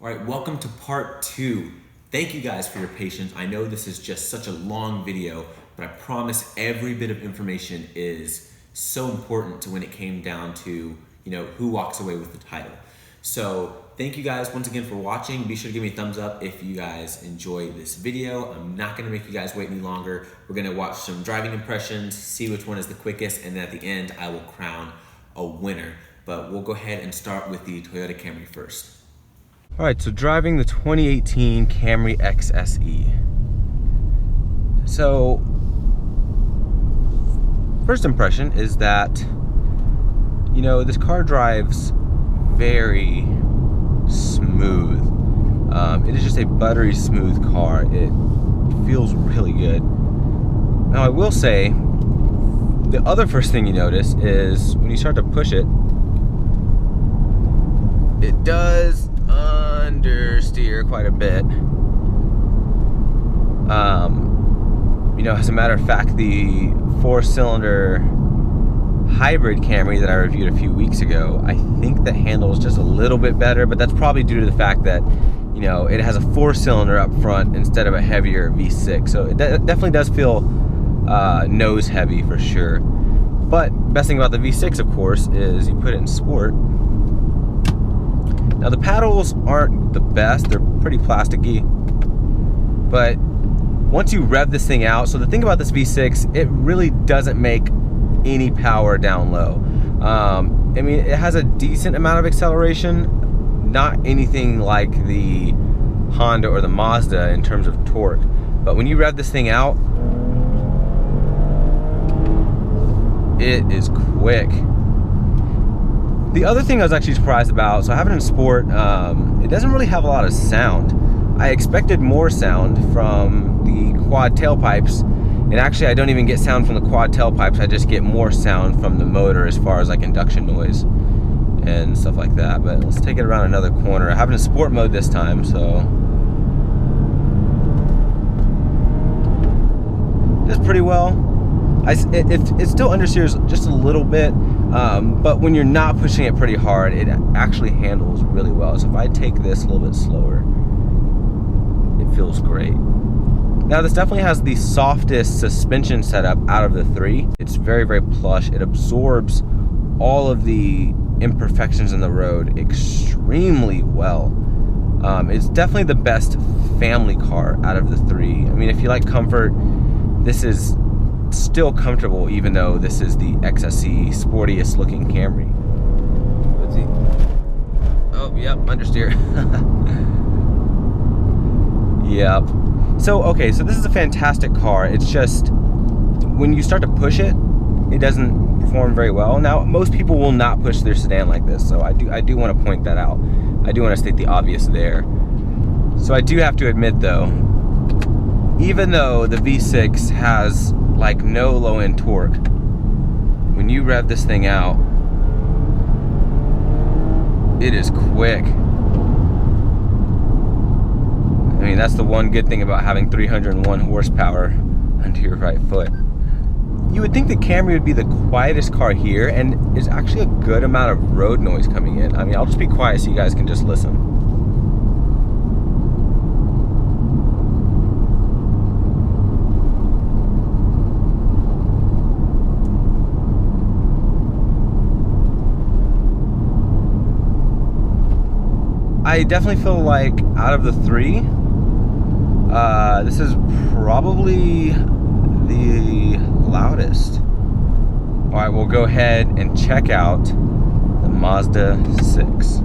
All right, welcome to part 2. Thank you guys for your patience. I know this is just such a long video, but I promise every bit of information is so important to when it came down to, who walks away with the title. So thank you guys once again for watching. Be sure to give me a thumbs up if you guys enjoy this video. I'm not gonna make you guys wait any longer. We're gonna watch some driving impressions, see which one is the quickest, and then at the end, I will crown a winner. But we'll go ahead and start with the Toyota Camry first. All right, so driving the 2018 Camry XSE. So, first impression is that, this car drives very smooth. It is just a buttery smooth car. It feels really good. Now, I will say, the other first thing you notice is when you start to push it, it does understeer quite a bit. As a matter of fact, the 4-cylinder hybrid Camry that I reviewed a few weeks ago, I think that handles just a little bit better, but that's probably due to the fact that, it has a 4-cylinder up front instead of a heavier V6. So it definitely does feel nose heavy for sure. But best thing about the V6, of course, is you put it in sport. Now the paddles aren't the best, they're pretty plasticky, but once you rev this thing out, so the thing about this V6, it really doesn't make any power down low. It has a decent amount of acceleration, not anything like the Honda or the Mazda in terms of torque, but when you rev this thing out, it is quick. The other thing I was actually surprised about, so I have it in sport, it doesn't really have a lot of sound. I expected more sound from the quad tailpipes, and actually I don't even get sound from the quad tailpipes, I just get more sound from the motor as far as like induction noise and stuff like that. But let's take it around another corner. I have it in sport mode this time, so does pretty well. It still understeers just a little bit, but when you're not pushing it pretty hard, it actually handles really well. So if I take this a little bit slower, it feels great. Now this definitely has the softest suspension setup out of the three. It's very, very plush. It absorbs all of the imperfections in the road extremely well. It's definitely the best family car out of the three. If you like comfort, this is still comfortable, even though this is the XSE sportiest looking Camry. Let's see. Oh, yep, understeer. Yep. So this is a fantastic car. It's just when you start to push it, it doesn't perform very well. Now, most people will not push their sedan like this, so I do want to point that out. I do want to state the obvious there. So I do have to admit though, even though the V6 has like no low-end torque, when you rev this thing out, it is quick. That's the one good thing about having 301 horsepower under your right foot. You would think the Camry would be the quietest car here, and there's actually a good amount of road noise coming in. I'll just be quiet so you guys can just listen. I definitely feel like out of the three, this is probably the loudest. All right, we'll go ahead and check out the Mazda6.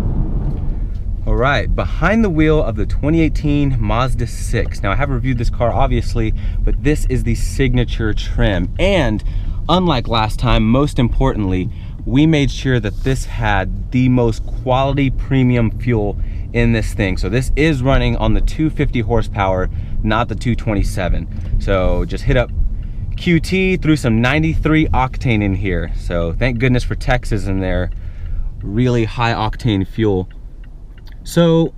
All right, behind the wheel of the 2018 Mazda6. Now I have reviewed this car obviously, but this is the signature trim. And unlike last time, most importantly, we made sure that this had the most quality premium fuel in this thing. So this is running on the 250 horsepower, not the 227. So just hit up QT, threw some 93 octane in here. So thank goodness for Texas and their really high octane fuel. So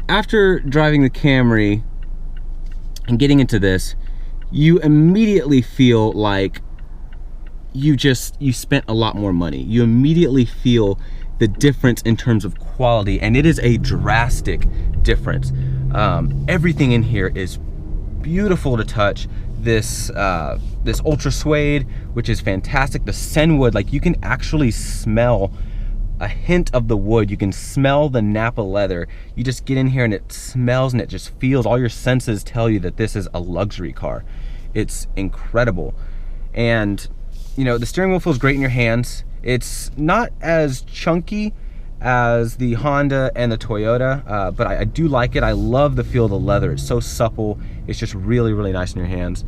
after driving the Camry and getting into this, you immediately feel like you spent a lot more money. You immediately feel the difference in terms of quality, and it is a drastic difference. Everything in here is beautiful to touch. This ultra suede, which is fantastic. The Senwood, like you can actually smell a hint of the wood. You can smell the Napa leather. You just get in here and it smells and it just feels, all your senses tell you that this is a luxury car. It's incredible. And you know, the steering wheel feels great in your hands. It's not as chunky as the Honda and the Toyota, but I do like it. I love the feel of the leather. It's so supple. It's just really, really nice in your hands.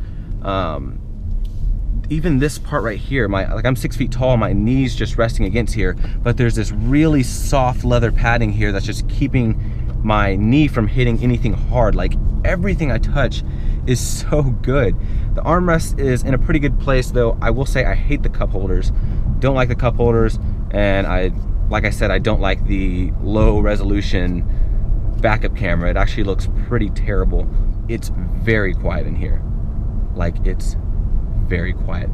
Even this part right here, I'm 6 feet tall, my knees just resting against here, but there's this really soft leather padding here that's just keeping my knee from hitting anything hard. Like everything I touch is so good. The armrest is in a pretty good place, though I will say I hate the cup holders. Don't like the cup holders, and like I said, I don't like the low resolution backup camera. It actually looks pretty terrible. It's very quiet in here. Like, it's very quiet.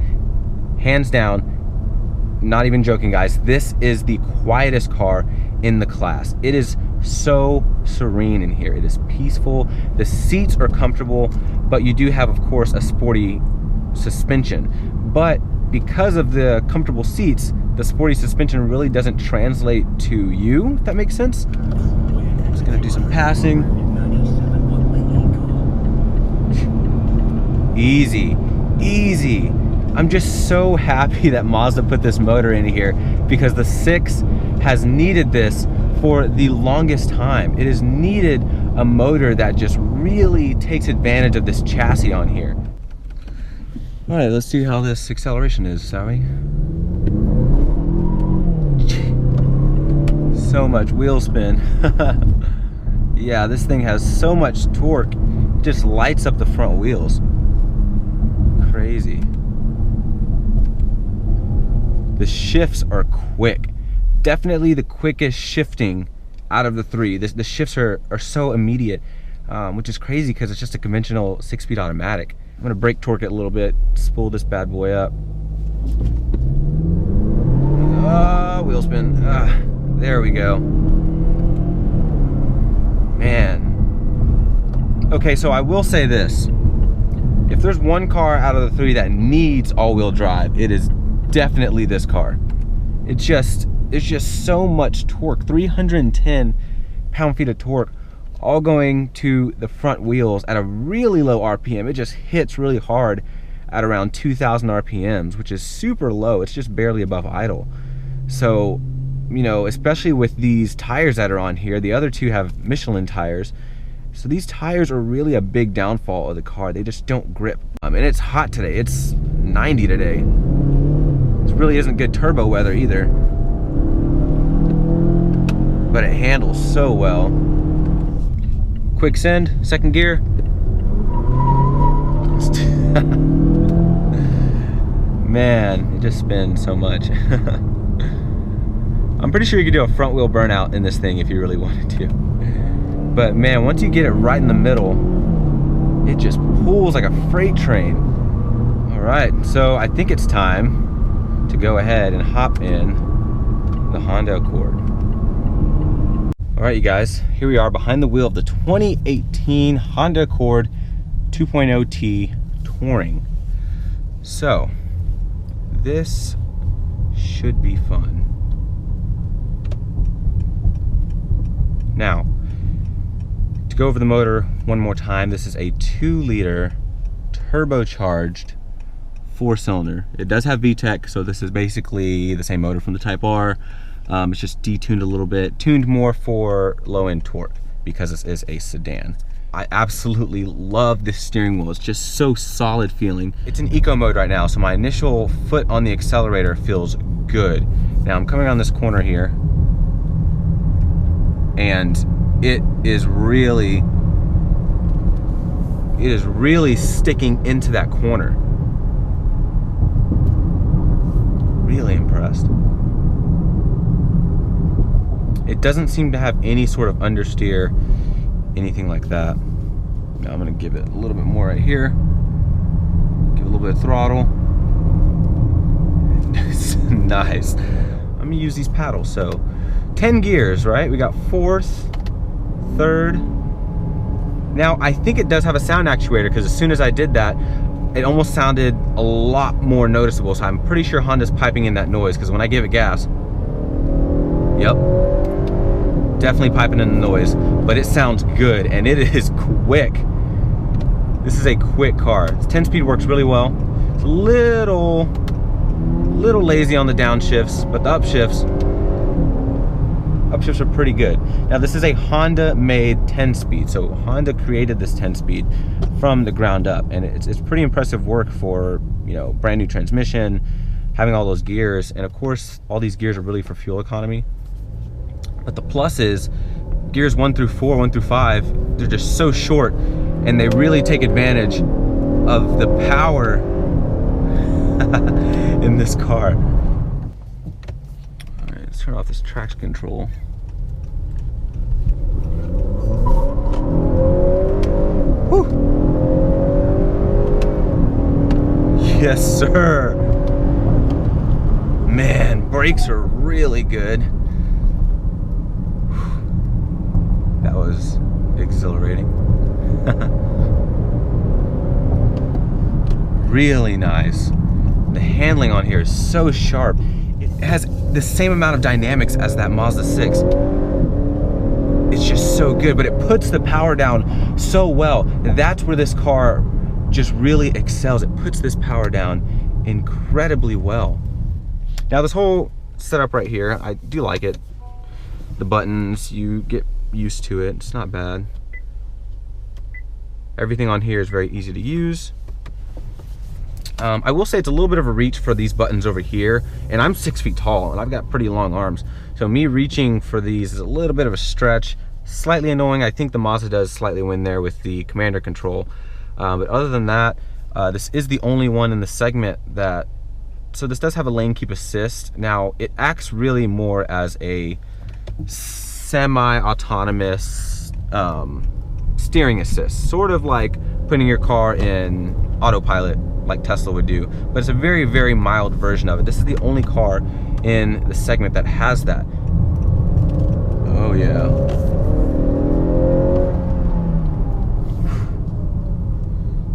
Hands down, not even joking, guys, this is the quietest car in the class. It is so serene in here. It is peaceful. The seats are comfortable, but you do have, of course, a sporty suspension. But because of the comfortable seats, the sporty suspension really doesn't translate to you, if that makes sense. I'm just gonna do some passing. Easy, easy. I'm just so happy that Mazda put this motor in here, because the 6 has needed this for the longest time. It has needed a motor that just really takes advantage of this chassis on here. All right, let's see how this acceleration is, Sally. So much wheel spin. Yeah, this thing has so much torque, it just lights up the front wheels. Crazy. The shifts are quick. Definitely the quickest shifting out of the 3. The shifts are so immediate, which is crazy because it's just a conventional 6-speed automatic. I'm gonna brake torque it a little bit, spool this bad boy up. Wheel spin. There we go. Man. Okay, so I will say this. If there's one car out of the 3 that needs all-wheel drive, it is definitely this car. It's just so much torque. 310 pound-feet of torque, all going to the front wheels at a really low RPM. It just hits really hard at around 2,000 RPMs, which is super low. It's just barely above idle. So, you know, especially with these tires that are on here, the other 2 have Michelin tires. So these tires are really a big downfall of the car. They just don't grip. And it's hot today. It's 90 today. This really isn't good turbo weather either. But it handles so well. Quick send, second gear. Man, it just spins so much. I'm pretty sure you could do a front wheel burnout in this thing if you really wanted to. But man, once you get it right in the middle, it just pulls like a freight train. All right, so I think it's time to go ahead and hop in the Honda Accord. All right, you guys, here we are behind the wheel of the 2018 Honda Accord 2.0T Touring. So, this should be fun. Now, to go over the motor one more time, this is a 2-liter turbocharged 4-cylinder. It does have VTEC, so this is basically the same motor from the Type R. It's just detuned a little bit, tuned more for low-end torque because this is a sedan. I absolutely love this steering wheel. It's just so solid feeling. It's in eco mode right now, so my initial foot on the accelerator feels good. Now I'm coming around this corner here, and it is really sticking into that corner. Really impressed. It doesn't seem to have any sort of understeer, anything like that. Now I'm gonna give it a little bit more right here. Give it a little bit of throttle. Nice. I'm gonna use these paddles, so 10 gears, right? We got fourth, third. Now, I think it does have a sound actuator because as soon as I did that, it almost sounded a lot more noticeable. So I'm pretty sure Honda's piping in that noise because when I give it gas, yep, definitely piping in the noise, but it sounds good and it is quick. This is a quick car. Its 10-speed works really well. It's a little lazy on the downshifts, but the upshifts are pretty good. Now this is a Honda made 10-speed, so Honda created this 10-speed from the ground up, and it's pretty impressive work for, you know, brand new transmission, having all those gears, and of course all these gears are really for fuel economy. But the plus is gears 1 through 4, 1 through 5, they're just so short, and they really take advantage of the power in this car. All right, let's turn off this traction control. Whew. Yes, sir. Man, brakes are really good. That was exhilarating. Really nice. The handling on here is so sharp. It has the same amount of dynamics as that Mazda 6. It's just so good, but it puts the power down so well. That's where this car just really excels. It puts this power down incredibly well. Now this whole setup right here, I do like it. The buttons, you get used to it. It's not bad. Everything on here is very easy to use. I will say it's a little bit of a reach for these buttons over here, and I'm 6 feet tall and I've got pretty long arms, so me reaching for these is a little bit of a stretch. Slightly annoying. I think the Mazda does slightly win there with the commander control, but other than that, this is the only one in the segment that, so this does have a lane keep assist. Now it acts really more as a semi-autonomous steering assist, sort of like putting your car in autopilot like Tesla would do, but it's a very, very mild version of it. This is the only car in the segment that has that. Oh yeah.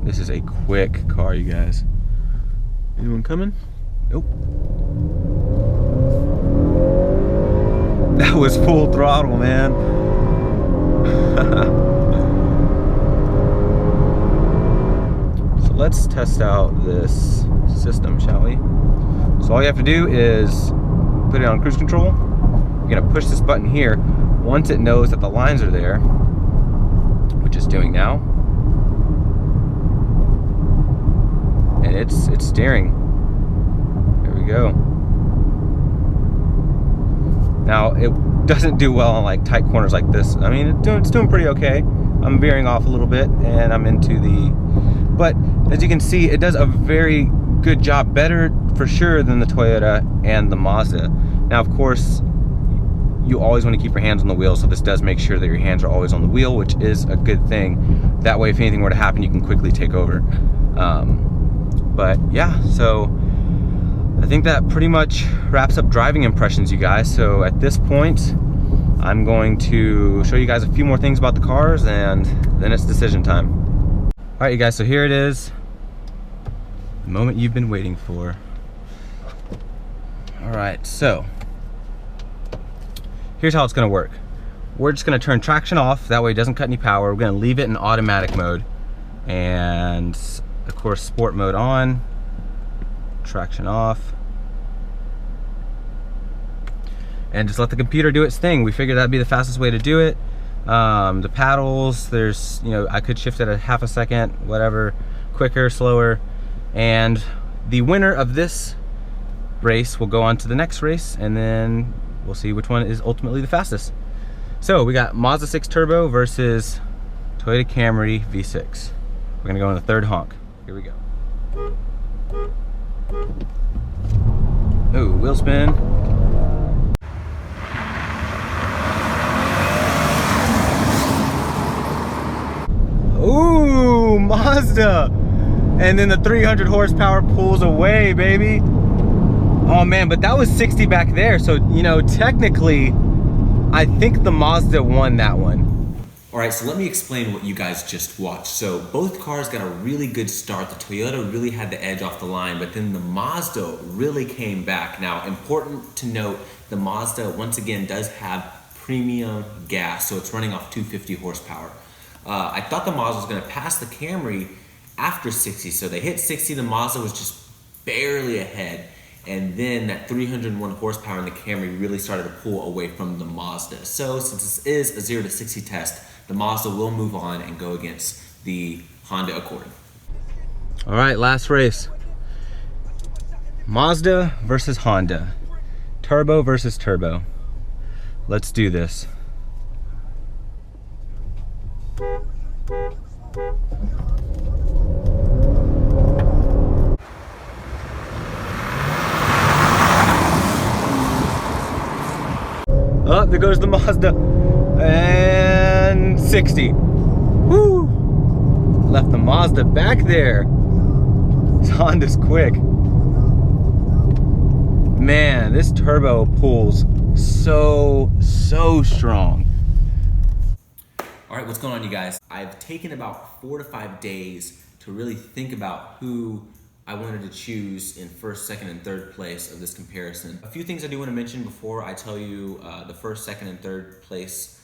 This is a quick car, you guys. Anyone coming? Nope. That was full throttle, man. So let's test out this system, shall we? So all you have to do is put it on cruise control. You're gonna push this button here. Once it knows that the lines are there, which it's doing now, and it's steering. There we go. Now it doesn't do well on like tight corners like this. I mean, it's doing pretty okay. I'm veering off a little bit and I'm into the, but as you can see, it does a very good job, better for sure than the Toyota and the Mazda. Now of course, you always want to keep your hands on the wheel, so this does make sure that your hands are always on the wheel, which is a good thing. That way if anything were to happen, you can quickly take over. But yeah, so I think that pretty much wraps up driving impressions, you guys. So at this point, I'm going to show you guys a few more things about the cars, and then it's decision time. All right, you guys, so here it is. The moment you've been waiting for. All right, so here's how it's gonna work. We're just gonna turn traction off, that way it doesn't cut any power. We're gonna leave it in automatic mode. And of course, sport mode on, traction off. And just let the computer do its thing. We figured that'd be the fastest way to do it. The paddles, there's, you know, I could shift it a half a second, whatever, quicker, slower. And the winner of this race will go on to the next race, and then we'll see which one is ultimately the fastest. So we got Mazda 6 Turbo versus Toyota Camry V6. We're gonna go in the third honk. Here we go. Oh, wheel spin. Ooh, Mazda! And then the 300 horsepower pulls away, baby. Oh man, but that was 60 back there, so you know, technically I think the Mazda won that one. All right, so let me explain what you guys just watched. So both cars got a really good start. The Toyota really had the edge off the line, but then the Mazda really came back. Now, important to note, the Mazda, once again, does have premium gas, so it's running off 250 horsepower. I thought the Mazda was gonna pass the Camry after 60, so they hit 60, the Mazda was just barely ahead. And then that 301 horsepower in the Camry really started to pull away from the Mazda. So since this is a 0 to 60 test, the Mazda will move on and go against the Honda Accord. All right, last race. Mazda versus Honda. Turbo versus turbo. Let's do this. Oh, there goes the Mazda. And 60. Woo! Left the Mazda back there. This Honda's quick. Man, this turbo pulls so strong. All right, what's going on, you guys? I've taken about 4 to 5 days to really think about who I wanted to choose in first, second, and third place of this comparison. A few things I do want to mention before I tell you the first, second, and third place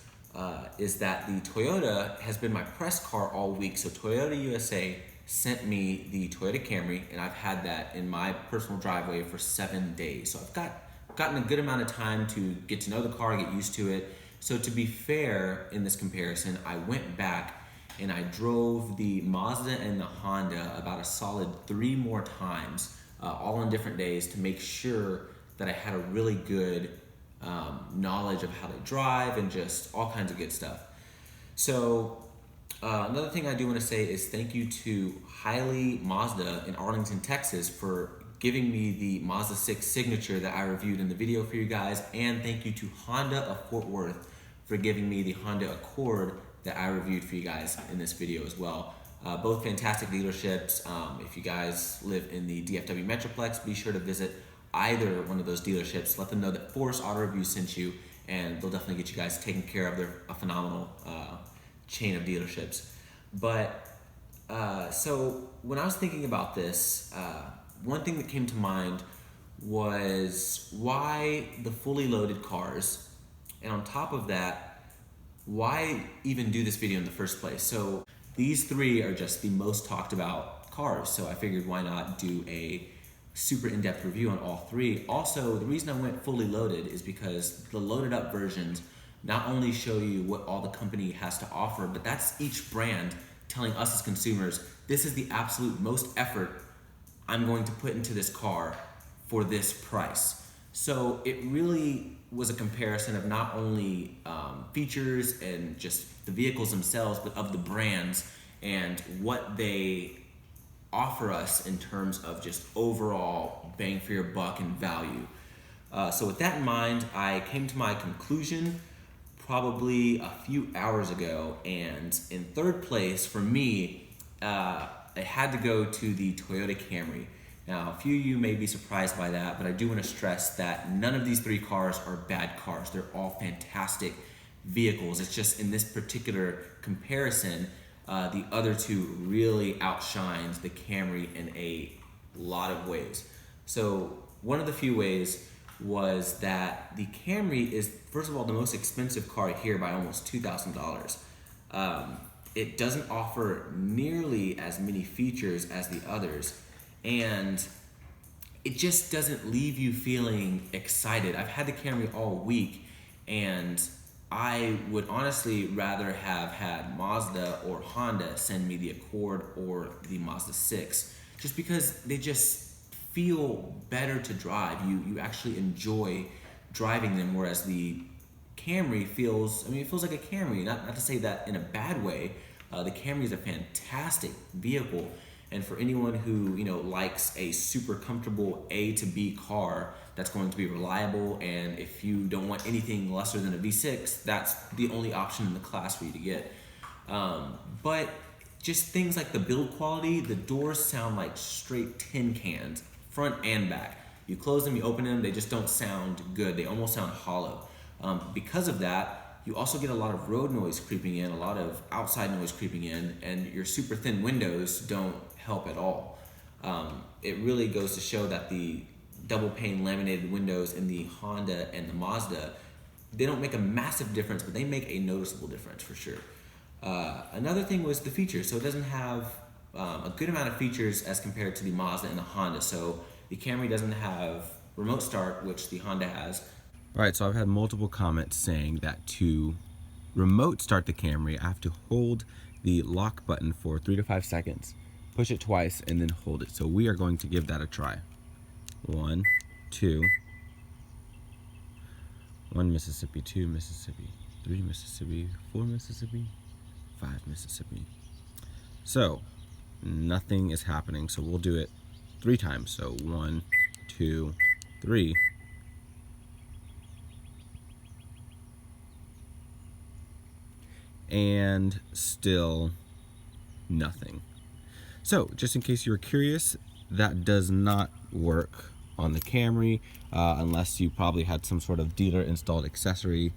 is that the Toyota has been my press car all week. So Toyota USA sent me the Toyota Camry, and I've had that in my personal driveway for 7 days. So I've gotten a good amount of time to get to know the car, get used to it. So to be fair in this comparison, I went back and I drove the Mazda and the Honda about a solid 3 more times, all on different days, to make sure that I had a really good knowledge of how to drive and just all kinds of good stuff. So another thing I do want to say is thank you to Hiley Mazda in Arlington, Texas for giving me the Mazda6 signature that I reviewed in the video for you guys, and thank you to Honda of Fort Worth for giving me the Honda Accord that I reviewed for you guys in this video as well. Both fantastic dealerships. If you guys live in the DFW Metroplex, be sure to visit either one of those dealerships. Let them know that Forest Auto Review sent you, and they'll definitely get you guys taken care of. They're a phenomenal chain of dealerships. But so when I was thinking about this, one thing that came to mind was why the fully loaded cars, and on top of that, why even do this video in the first place? So these 3 are just the most talked about cars, so I figured why not do a super in-depth review on all 3. Also, the reason I went fully loaded is because the loaded up versions not only show you what all the company has to offer, but that's each brand telling us as consumers, this is the absolute most effort I'm going to put into this car for this price. So it really was a comparison of not only features and just the vehicles themselves, but of the brands and what they offer us in terms of just overall bang for your buck and value. So with that in mind, I came to my conclusion probably a few hours ago, and in third place for me, I had to go to the Toyota Camry. Now, a few of you may be surprised by that, but I do want to stress that none of these 3 cars are bad cars. They're all fantastic vehicles. It's just in this particular comparison, the other 2 really outshined the Camry in a lot of ways. So one of the few ways was that the Camry is, first of all, the most expensive car here by almost $2,000. It doesn't offer nearly as many features as the others, and it just doesn't leave you feeling excited. I've had the Camry all week, and I would honestly rather have had Mazda or Honda send me the Accord or the Mazda6, just because they just feel better to drive. You actually enjoy driving them, whereas the Camry feels, it feels like a Camry. Not to say that in a bad way. The Camry is a fantastic vehicle, and for anyone who likes a super comfortable A to B car that's going to be reliable, and if you don't want anything lesser than a V6, that's the only option in the class for you to get. But just things like the build quality, the doors sound like straight tin cans, front and back. You close them, you open them, they just don't sound good. They almost sound hollow. Because of that, you also get a lot of road noise creeping in, a lot of outside noise creeping in, and your super thin windows don't help at all. It really goes to show that the double pane laminated windows in the Honda and the Mazda, they don't make a massive difference, but they make a noticeable difference for sure. Another thing was the features. So it doesn't have a good amount of features as compared to the Mazda and the Honda. So the Camry doesn't have remote start, which the Honda has. All right, so I've had multiple comments saying that to remote start the Camry, I have to hold the lock button for 3 to 5 seconds, push it twice, and then hold it. So we are going to give that a try. 1, 2, 1 Mississippi, 2 Mississippi, 3 Mississippi, 4 Mississippi, 5 Mississippi. So nothing is happening, so we'll do it 3 times. So 1, 2, 3. And still nothing. So just in case you were curious, that does not work on the Camry unless you probably had some sort of dealer installed accessory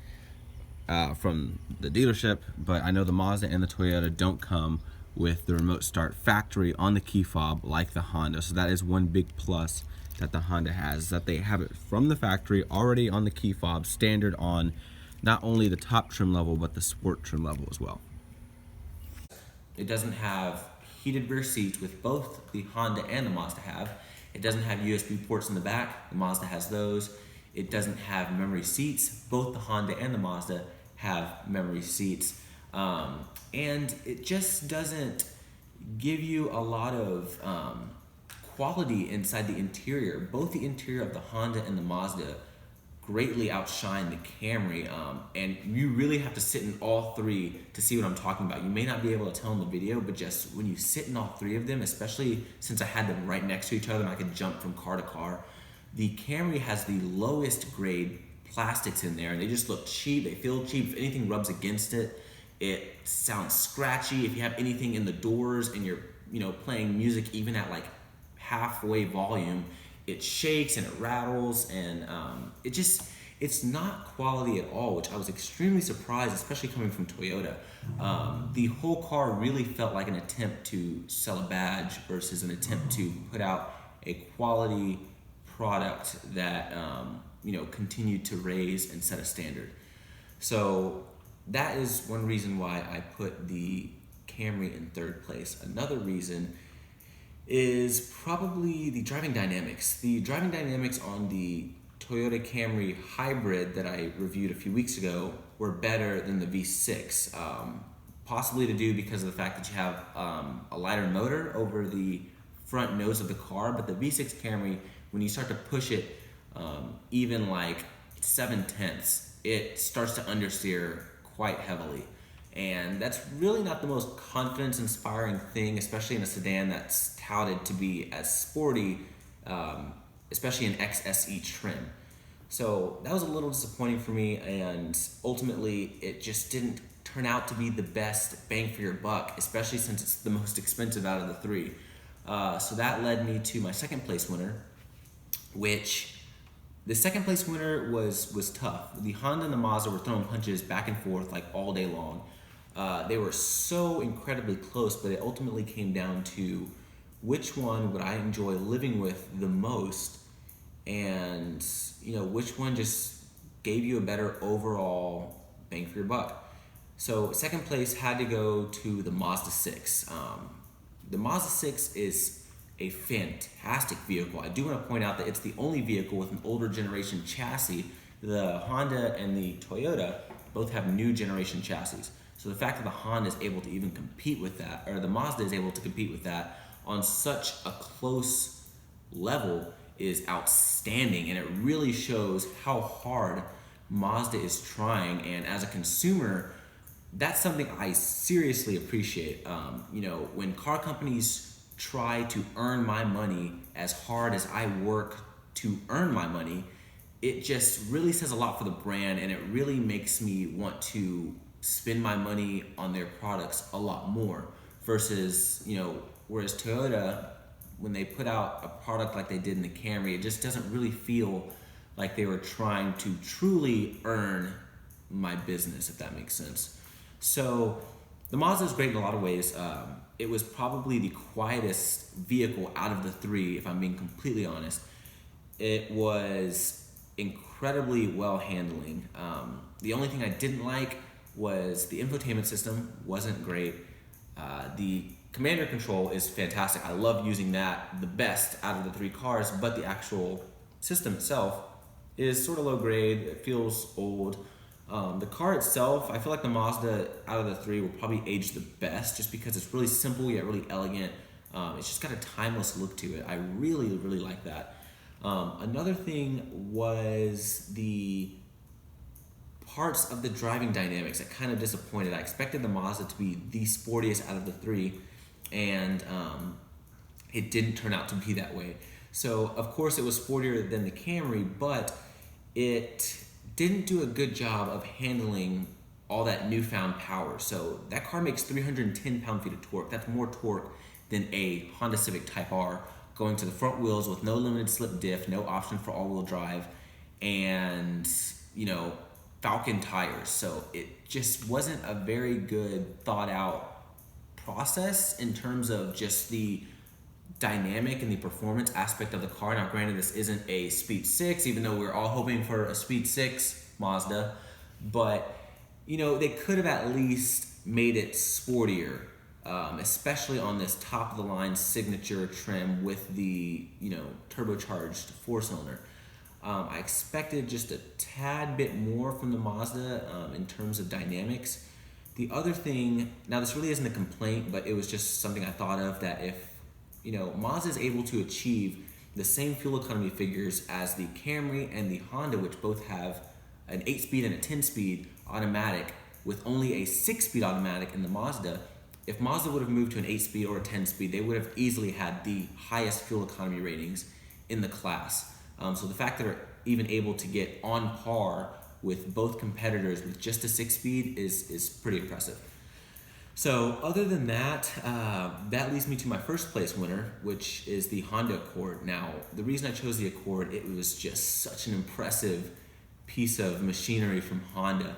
from the dealership. But I know the Mazda and the Toyota don't come with the remote start factory on the key fob like the Honda. So that is one big plus that the Honda has, that they have it from the factory already on the key fob, standard on not only the top trim level but the sport trim level as well. It doesn't have heated rear seats, with both the Honda and the Mazda have. It doesn't have USB ports in the back. The Mazda has those. It doesn't have memory seats. Both the Honda and the Mazda have memory seats. And it just doesn't give you a lot of quality inside the interior. Both the interior of the Honda and the Mazda greatly outshine the Camry, and you really have to sit in all three to see what I'm talking about. You may not be able to tell in the video, but just when you sit in all three of them, especially since I had them right next to each other and I could jump from car to car, the Camry has the lowest grade plastics in there, and they just look cheap. They feel cheap. If anything rubs against it, it sounds scratchy. If you have anything in the doors and you're playing music even at like halfway volume, it shakes and it rattles, and it's not quality at all, which I was extremely surprised, especially coming from Toyota. The whole car really felt like an attempt to sell a badge versus an attempt to put out a quality product that continued to raise and set a standard. So that is one reason why I put the Camry in third place. Another reason is probably the driving dynamics. The driving dynamics on the Toyota Camry hybrid that I reviewed a few weeks ago were better than the V6, possibly to do because of the fact that you have a lighter motor over the front nose of the car, but the V6 Camry, when you start to push it even like 7/10, it starts to understeer quite heavily. And that's really not the most confidence-inspiring thing, especially in a sedan that's touted to be as sporty, especially in XSE trim. So that was a little disappointing for me, and ultimately it just didn't turn out to be the best bang for your buck, especially since it's the most expensive out of the three. So that led me to my second place winner, which the second place winner was tough. The Honda and the Mazda were throwing punches back and forth like all day long. They were so incredibly close, but it ultimately came down to which one would I enjoy living with the most, and which one just gave you a better overall bang for your buck. So second place had to go to the Mazda6. The Mazda6 is a fantastic vehicle. I do want to point out that it's the only vehicle with an older generation chassis. The Honda and the Toyota both have new generation chassis. So the fact that the Honda is able to even compete with that, or the Mazda is able to compete with that on such a close level, is outstanding, and it really shows how hard Mazda is trying. And as a consumer, that's something I seriously appreciate. When car companies try to earn my money as hard as I work to earn my money, it just really says a lot for the brand, and it really makes me want to spend my money on their products a lot more versus, whereas Toyota, when they put out a product like they did in the Camry, it just doesn't really feel like they were trying to truly earn my business, if that makes sense. So the Mazda is great in a lot of ways. It was probably the quietest vehicle out of the three, if I'm being completely honest. It was incredibly well handling. The only thing I didn't like was the infotainment system wasn't great. The commander control is fantastic. I love using that the best out of the three cars, but the actual system itself is sort of low grade. It feels old. The car itself, I feel like the Mazda out of the three will probably age the best just because it's really simple yet really elegant. It's just got a timeless look to it. I really, really like that. Another thing was the parts of the driving dynamics that kind of disappointed. I expected the Mazda to be the sportiest out of the three, and it didn't turn out to be that way. So of course it was sportier than the Camry, but it didn't do a good job of handling all that newfound power. So that car makes 310 pound-feet of torque. That's more torque than a Honda Civic Type R, going to the front wheels with no limited slip diff, no option for all-wheel drive, and Falcon tires. So it just wasn't a very good thought out process in terms of just the dynamic and the performance aspect of the car. Now granted, this isn't a Speed 6, even though we're all hoping for a Speed 6 Mazda, but they could have at least made it sportier, especially on this top of the line signature trim with the turbocharged 4-cylinder. I expected just a tad bit more from the Mazda in terms of dynamics. The other thing, now this really isn't a complaint, but it was just something I thought of, that if Mazda is able to achieve the same fuel economy figures as the Camry and the Honda, which both have an 8-speed and a 10-speed automatic with only a 6-speed automatic in the Mazda, if Mazda would have moved to an 8-speed or a 10-speed, they would have easily had the highest fuel economy ratings in the class. So the fact that they're even able to get on par with both competitors with just a 6-speed is pretty impressive. So other than that, that leads me to my first place winner, which is the Honda Accord. Now, the reason I chose the Accord, it was just such an impressive piece of machinery from Honda.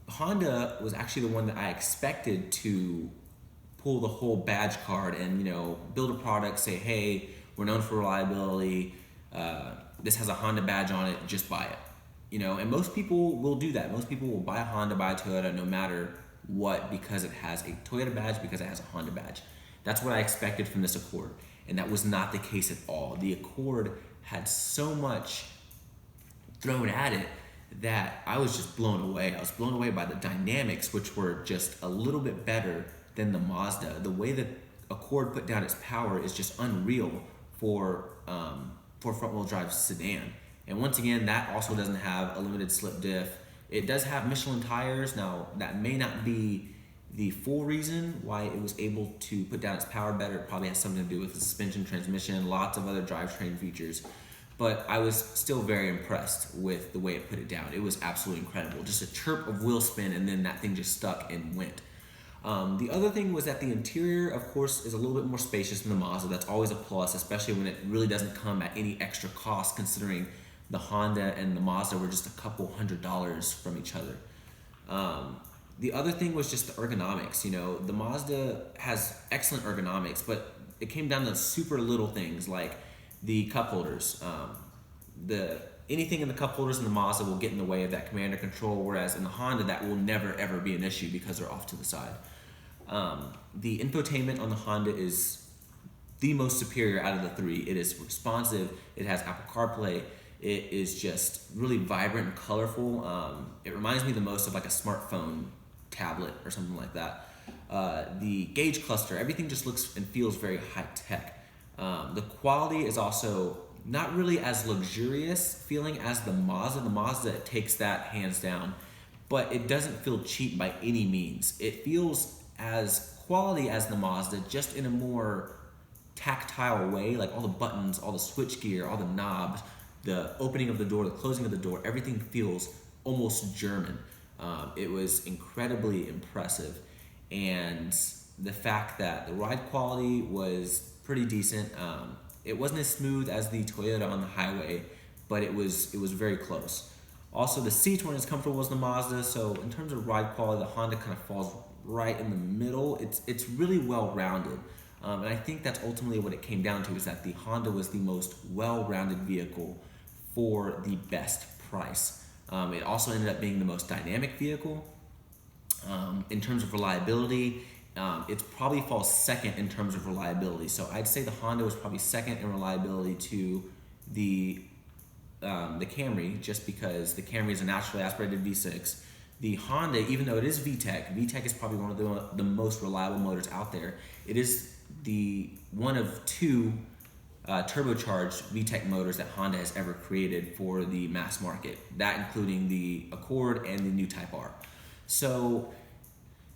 Honda was actually the one that I expected to pull the whole badge card and build a product, say, hey, we're known for reliability, this has a Honda badge on it, just buy it. And most people will do that. Most people will buy a Honda, buy a Toyota, no matter what, because it has a Toyota badge, because it has a Honda badge. That's what I expected from this Accord, and that was not the case at all. The Accord had so much thrown at it that I was just blown away. I was blown away by the dynamics, which were just a little bit better than the Mazda. The way that Accord put down its power is just unreal for front-wheel drive sedan. And once again, that also doesn't have a limited slip diff. It does have Michelin tires. Now, that may not be the full reason why it was able to put down its power better. It probably has something to do with the suspension, transmission, lots of other drivetrain features. But I was still very impressed with the way it put it down. It was absolutely incredible. Just a chirp of wheel spin, and then that thing just stuck and went. The other thing was that the interior, of course, is a little bit more spacious than the Mazda. That's always a plus, especially when it really doesn't come at any extra cost, considering the Honda and the Mazda were just a couple $100s from each other. The other thing was just the ergonomics. The Mazda has excellent ergonomics, but it came down to super little things like the cup holders. Anything in the cup holders in the Mazda will get in the way of that commander control, whereas in the Honda that will never ever be an issue because they're off to the side. The infotainment on the Honda is the most superior out of the three. It is responsive, it has Apple CarPlay, it is just really vibrant and colorful. It reminds me the most of like a smartphone tablet or something like that. The gauge cluster, everything just looks and feels very high tech. The quality is also not really as luxurious feeling as the Mazda. The Mazda takes that hands down, but it doesn't feel cheap by any means. It feels as quality as the Mazda, just in a more tactile way, like all the buttons, all the switch gear, all the knobs, the opening of the door, the closing of the door, everything feels almost German. It was incredibly impressive, and the fact that the ride quality was pretty decent. It wasn't as smooth as the Toyota on the highway, but it was very close. Also, the seats weren't as comfortable as the Mazda, so in terms of ride quality, the Honda kind of falls right in the middle. It's really well-rounded, and I think that's ultimately what it came down to, is that the Honda was the most well-rounded vehicle for the best price. It also ended up being the most dynamic vehicle. In terms of reliability, it probably falls second in terms of reliability. So I'd say the Honda was probably second in reliability to the Camry, just because the Camry is a naturally aspirated V6. The Honda, even though it is VTEC is probably one of the most reliable motors out there. It is the one of two turbocharged VTEC motors that Honda has ever created for the mass market, that including the Accord and the new Type R. So,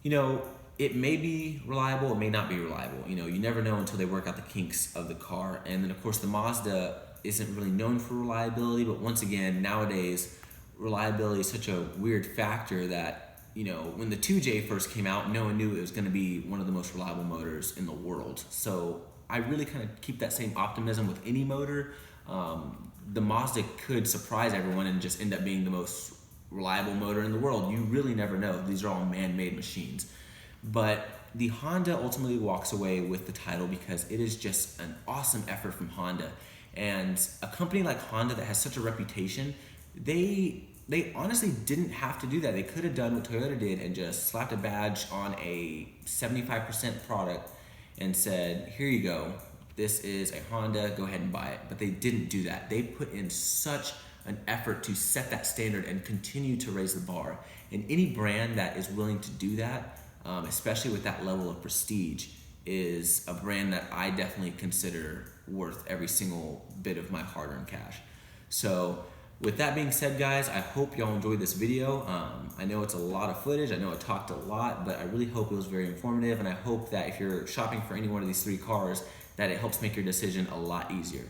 you know, it may be reliable, it may not be reliable. You know, you never know until they work out the kinks of the car. And then of course the Mazda isn't really known for reliability, but once again, nowadays, reliability is such a weird factor that, you know, when the 2J first came out, no one knew it was gonna be one of the most reliable motors in the world. So I really kind of keep that same optimism with any motor. The Mazda could surprise everyone and just end up being the most reliable motor in the world. You really never know. These are all man-made machines. But the Honda ultimately walks away with the title because it is just an awesome effort from Honda. And a company like Honda that has such a reputation, they honestly didn't have to do that. They could have done what Toyota did and just slapped a badge on a 75% product and said, here you go, this is a Honda, go ahead and buy it. But they didn't do that. They put in such an effort to set that standard and continue to raise the bar. And any brand that is willing to do that, especially with that level of prestige, is a brand that I definitely consider worth every single bit of my hard-earned cash. So with that being said, guys, I hope y'all enjoyed this video. I know it's a lot of footage, I know I talked a lot, but I really hope it was very informative, and I hope that if you're shopping for any one of these three cars, that it helps make your decision a lot easier.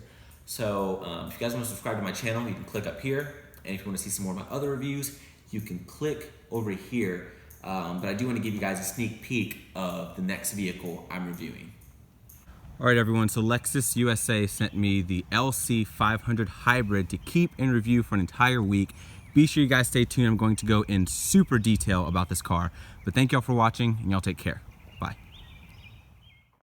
So if you guys want to subscribe to my channel, you can click up here, and if you want to see some more of my other reviews, you can click over here. But I do want to give you guys a sneak peek of the next vehicle I'm reviewing. All right, everyone, so Lexus USA sent me the LC500 Hybrid to keep and review for an entire week. Be sure you guys stay tuned. I'm going to go in super detail about this car. But thank y'all for watching, and y'all take care.